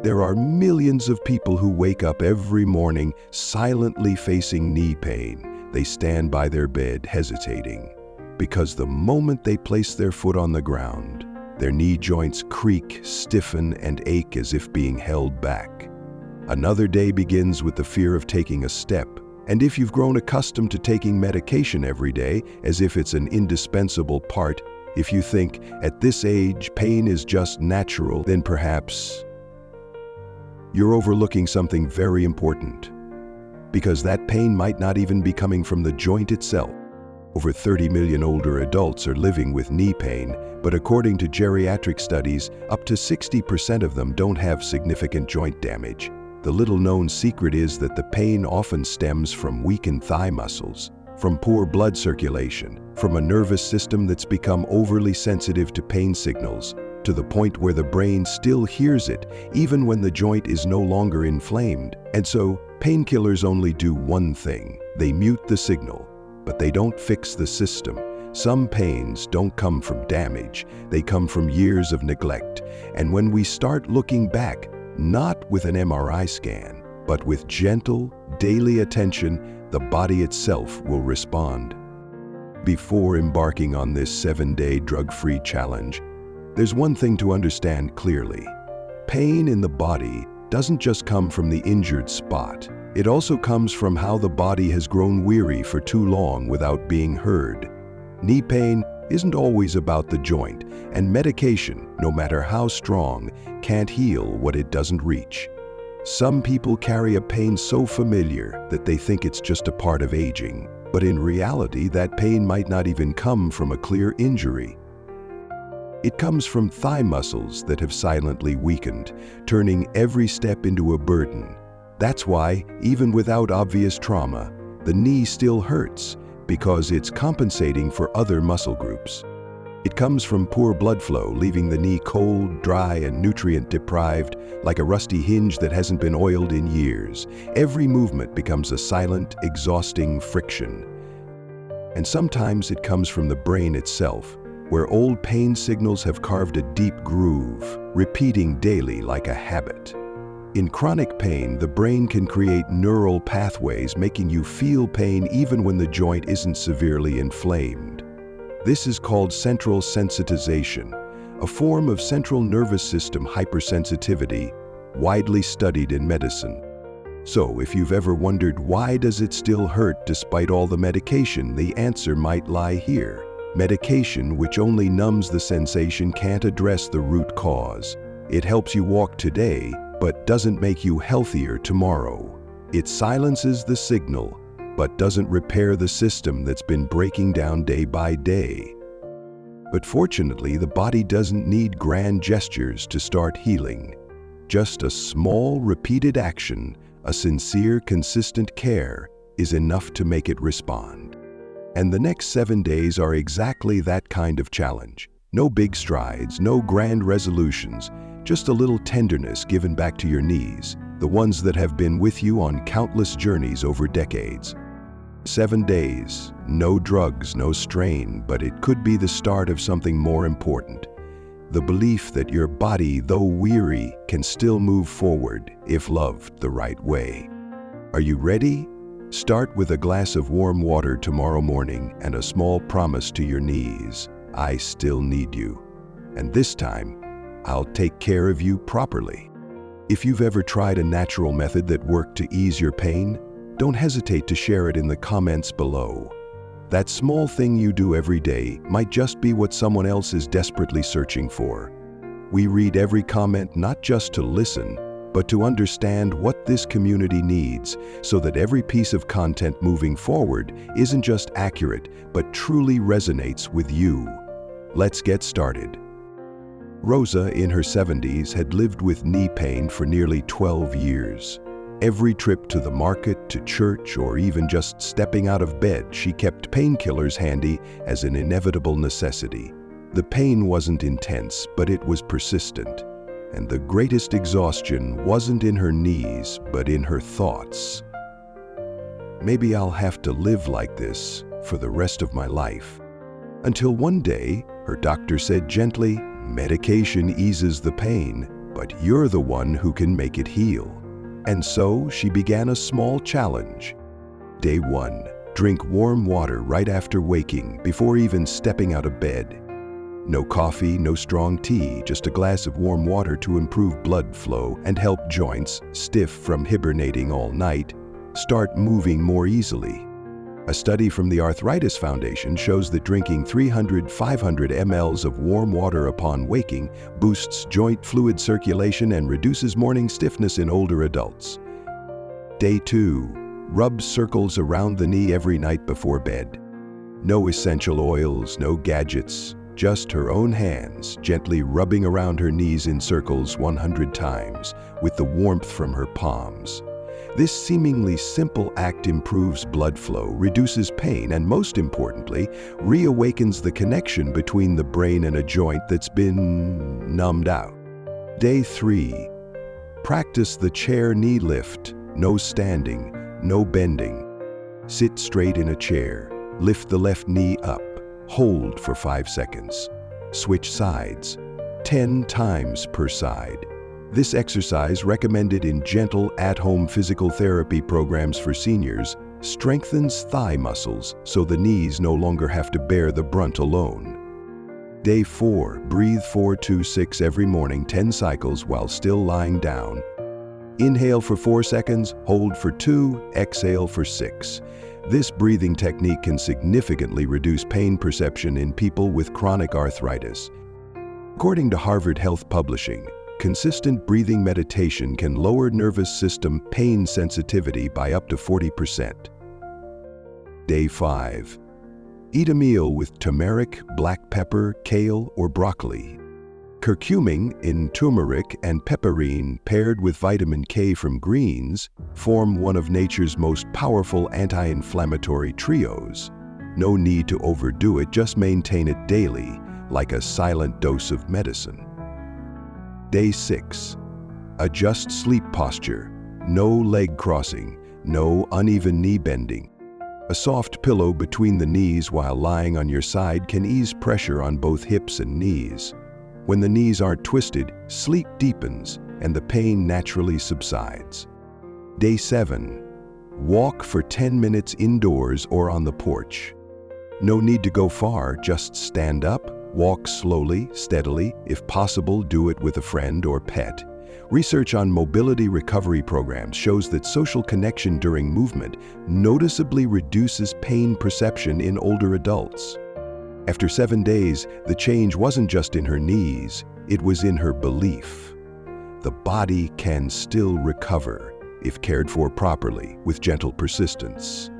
There are millions of people who wake up every morning silently facing knee pain. They stand by their bed hesitating, because the moment they place their foot on the ground, their knee joints creak, stiffen, and ache as if being held back. Another day begins with the fear of taking a step, and if you've grown accustomed to taking medication every day as if it's an indispensable part, if you think at this age pain is just natural, then perhaps you're overlooking something very important, because that pain might not even be coming from the joint itself. Over 30 million older adults are living with knee pain, but according to geriatric studies, up to 60% of them don't have significant joint damage. The little-known secret is that the pain often stems from weakened thigh muscles, from poor blood circulation, from a nervous system that's become overly sensitive to pain signals, to the point where the brain still hears it, even when the joint is no longer inflamed. And so, painkillers only do one thing: they mute the signal, but they don't fix the system. Some pains don't come from damage, they come from years of neglect. And when we start looking back, not with an MRI scan, but with gentle, daily attention, the body itself will respond. Before embarking on this 7-day drug-free challenge, there's one thing to understand clearly. Pain in the body doesn't just come from the injured spot. It also comes from how the body has grown weary for too long without being heard. Knee pain isn't always about the joint, and medication, no matter how strong, can't heal what it doesn't reach. Some people carry a pain so familiar that they think it's just a part of aging, but in reality, that pain might not even come from a clear injury. It comes from thigh muscles that have silently weakened, turning every step into a burden. That's why, even without obvious trauma, the knee still hurts, because it's compensating for other muscle groups. It comes from poor blood flow, leaving the knee cold, dry, and nutrient-deprived, like a rusty hinge that hasn't been oiled in years. Every movement becomes a silent, exhausting friction. And sometimes it comes from the brain itself, where old pain signals have carved a deep groove, repeating daily like a habit. In chronic pain, the brain can create neural pathways, making you feel pain even when the joint isn't severely inflamed. This is called central sensitization, a form of central nervous system hypersensitivity, widely studied in medicine. So, if you've ever wondered why does it still hurt despite all the medication, the answer might lie here. Medication, which only numbs the sensation, can't address the root cause. It helps you walk today, but doesn't make you healthier tomorrow. It silences the signal, but doesn't repair the system that's been breaking down day by day. But fortunately, the body doesn't need grand gestures to start healing. Just a small, repeated action, a sincere, consistent care, is enough to make it respond. And the next 7 days are exactly that kind of challenge. No big strides, no grand resolutions, just a little tenderness given back to your knees, the ones that have been with you on countless journeys over decades. 7 days, no drugs, no strain, but it could be the start of something more important. The belief that your body, though weary, can still move forward if loved the right way. Are you ready? Start with a glass of warm water tomorrow morning and a small promise to your knees: I still need you. And this time, I'll take care of you properly. If you've ever tried a natural method that worked to ease your pain, don't hesitate to share it in the comments below. That small thing you do every day might just be what someone else is desperately searching for. We read every comment not just to listen, but to understand what this community needs, so that every piece of content moving forward isn't just accurate, but truly resonates with you. Let's get started. Rosa, in her 70s, had lived with knee pain for nearly 12 years. Every trip to the market, to church, or even just stepping out of bed, she kept painkillers handy as an inevitable necessity. The pain wasn't intense, but it was persistent. And the greatest exhaustion wasn't in her knees, but in her thoughts. Maybe I'll have to live like this for the rest of my life. Until one day, her doctor said gently, medication eases the pain, but you're the one who can make it heal. And so she began a small challenge. Day 1. Drink warm water right after waking, before even stepping out of bed. No coffee, no strong tea, just a glass of warm water to improve blood flow and help joints, stiff from hibernating all night, start moving more easily. A study from the Arthritis Foundation shows that drinking 300-500 ml of warm water upon waking boosts joint fluid circulation and reduces morning stiffness in older adults. Day 2. Rub circles around the knee every night before bed. No essential oils, no gadgets, just her own hands gently rubbing around her knees in circles 100 times with the warmth from her palms. This seemingly simple act improves blood flow, reduces pain, and most importantly, reawakens the connection between the brain and a joint that's been numbed out. Day 3. Practice the chair knee lift. No standing, no bending. Sit straight in a chair. Lift the left knee up. Hold for 5 seconds. Switch sides. 10 times per side. This exercise, recommended in gentle at-home physical therapy programs for seniors, strengthens thigh muscles so the knees no longer have to bear the brunt alone. Day 4. Breathe 4-2-6 every morning, 10 cycles while still lying down. Inhale for 4 seconds, hold for 2, exhale for 6. This breathing technique can significantly reduce pain perception in people with chronic arthritis. According to Harvard Health Publishing, consistent breathing meditation can lower nervous system pain sensitivity by up to 40%. Day 5. Eat a meal with turmeric, black pepper, kale, or broccoli. Curcumin in turmeric and pepperine paired with vitamin K from greens form one of nature's most powerful anti-inflammatory trios. No need to overdo it, just maintain it daily, like a silent dose of medicine. Day 6. Adjust sleep posture. No leg crossing, no uneven knee bending. A soft pillow between the knees while lying on your side can ease pressure on both hips and knees. When the knees aren't twisted, sleep deepens and the pain naturally subsides. Day 7. Walk for 10 minutes indoors or on the porch. No need to go far, just stand up, walk slowly, steadily. If possible, do it with a friend or pet. Research on mobility recovery programs shows that social connection during movement noticeably reduces pain perception in older adults. After 7 days, the change wasn't just in her knees, it was in her belief. The body can still recover if cared for properly with gentle persistence.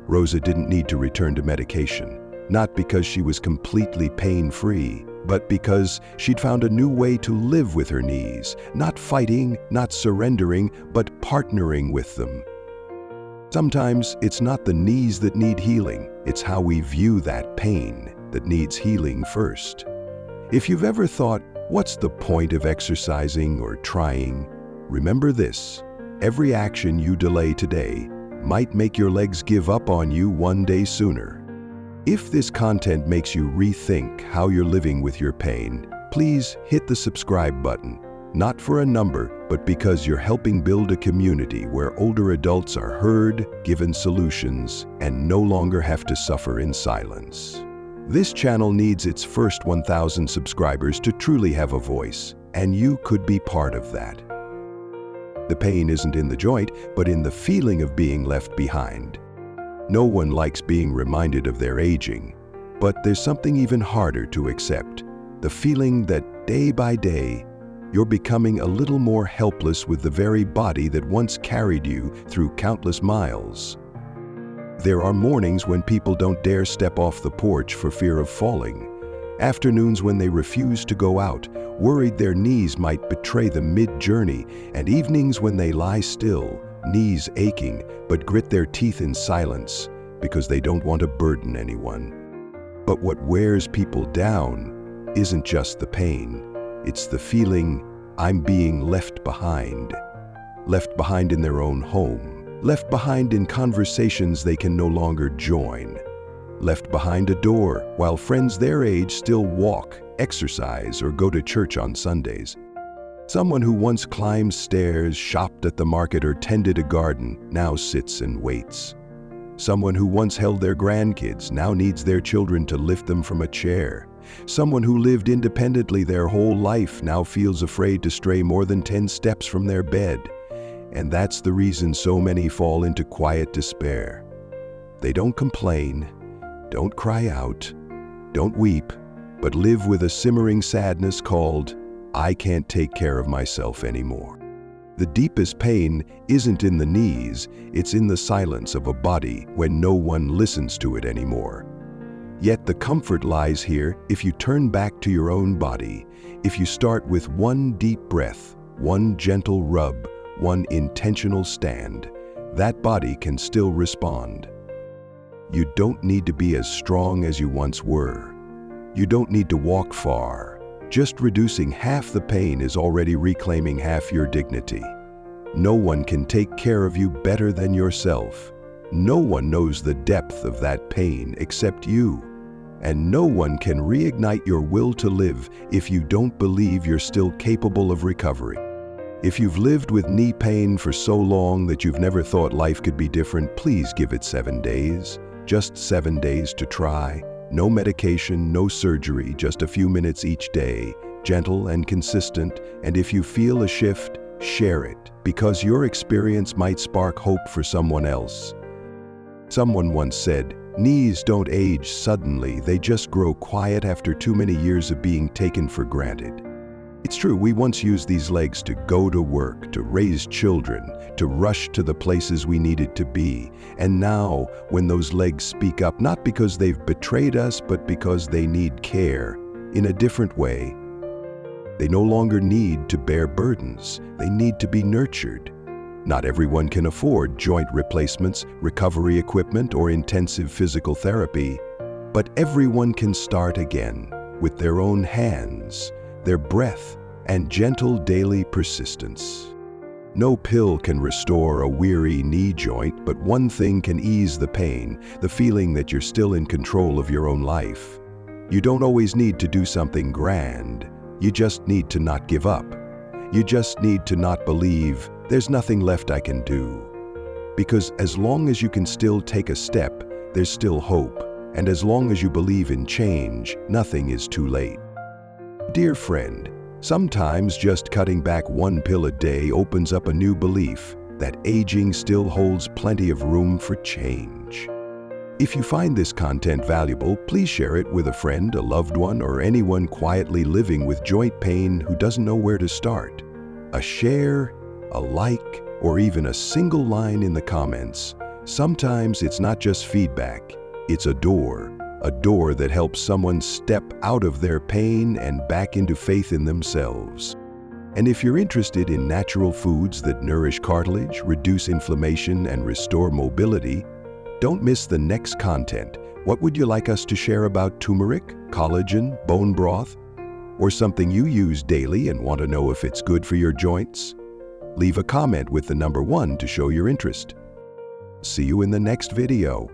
Rosa didn't need to return to medication, not because she was completely pain-free, but because she'd found a new way to live with her knees, not fighting, not surrendering, but partnering with them. Sometimes it's not the knees that need healing, it's how we view that pain that needs healing first. If you've ever thought, what's the point of exercising or trying? Remember this: every action you delay today might make your legs give up on you one day sooner. If this content makes you rethink how you're living with your pain, please hit the subscribe button, not for a number, but because you're helping build a community where older adults are heard, given solutions, and no longer have to suffer in silence. This channel needs its first 1,000 subscribers to truly have a voice, and you could be part of that. The pain isn't in the joint, but in the feeling of being left behind. No one likes being reminded of their aging, but there's something even harder to accept: the feeling that day by day, you're becoming a little more helpless with the very body that once carried you through countless miles. There are mornings when people don't dare step off the porch for fear of falling, afternoons when they refuse to go out, worried their knees might betray them mid-journey, and evenings when they lie still, knees aching, but grit their teeth in silence because they don't want to burden anyone. But what wears people down isn't just the pain, it's the feeling, I'm being left behind in their own home, left behind in conversations they can no longer join, left behind a door while friends their age still walk, exercise, or go to church on Sundays. Someone who once climbed stairs, shopped at the market, or tended a garden now sits and waits. Someone who once held their grandkids now needs their children to lift them from a chair. Someone who lived independently their whole life now feels afraid to stray more than 10 steps from their bed. And that's the reason so many fall into quiet despair. They don't complain, don't cry out, don't weep, but live with a simmering sadness called, "I can't take care of myself anymore." The deepest pain isn't in the knees, it's in the silence of a body when no one listens to it anymore. Yet the comfort lies here if you turn back to your own body, if you start with one deep breath, one gentle rub, one intentional stand, that body can still respond. You don't need to be as strong as you once were. You don't need to walk far. Just reducing half the pain is already reclaiming half your dignity. No one can take care of you better than yourself. No one knows the depth of that pain except you. And no one can reignite your will to live if you don't believe you're still capable of recovery. If you've lived with knee pain for so long that you've never thought life could be different, please give it 7 days. Just 7 days to try. No medication, no surgery, just a few minutes each day, gentle and consistent. And if you feel a shift, share it, because your experience might spark hope for someone else. Someone once said, "Knees don't age suddenly, they just grow quiet after too many years of being taken for granted." It's true, we once used these legs to go to work, to raise children, to rush to the places we needed to be. And now, when those legs speak up, not because they've betrayed us, but because they need care in a different way, they no longer need to bear burdens, they need to be nurtured. Not everyone can afford joint replacements, recovery equipment, or intensive physical therapy, but everyone can start again with their own hands, their breath, and gentle daily persistence. No pill can restore a weary knee joint, but one thing can ease the pain, the feeling that you're still in control of your own life. You don't always need to do something grand. You just need to not give up. You just need to not believe, "There's nothing left I can do." Because as long as you can still take a step, there's still hope. And as long as you believe in change, nothing is too late. Dear friend, sometimes just cutting back one pill a day opens up a new belief that aging still holds plenty of room for change. If you find this content valuable, please share it with a friend, a loved one, or anyone quietly living with joint pain who doesn't know where to start. A share, a like, or even a single line in the comments. Sometimes it's not just feedback, it's a door that helps someone step out of their pain and back into faith in themselves. And if you're interested in natural foods that nourish cartilage, reduce inflammation, and restore mobility, don't miss the next content. What would you like us to share about turmeric, collagen, bone broth, or something you use daily and want to know if it's good for your joints? Leave a comment with the number 1 to show your interest. See you in the next video.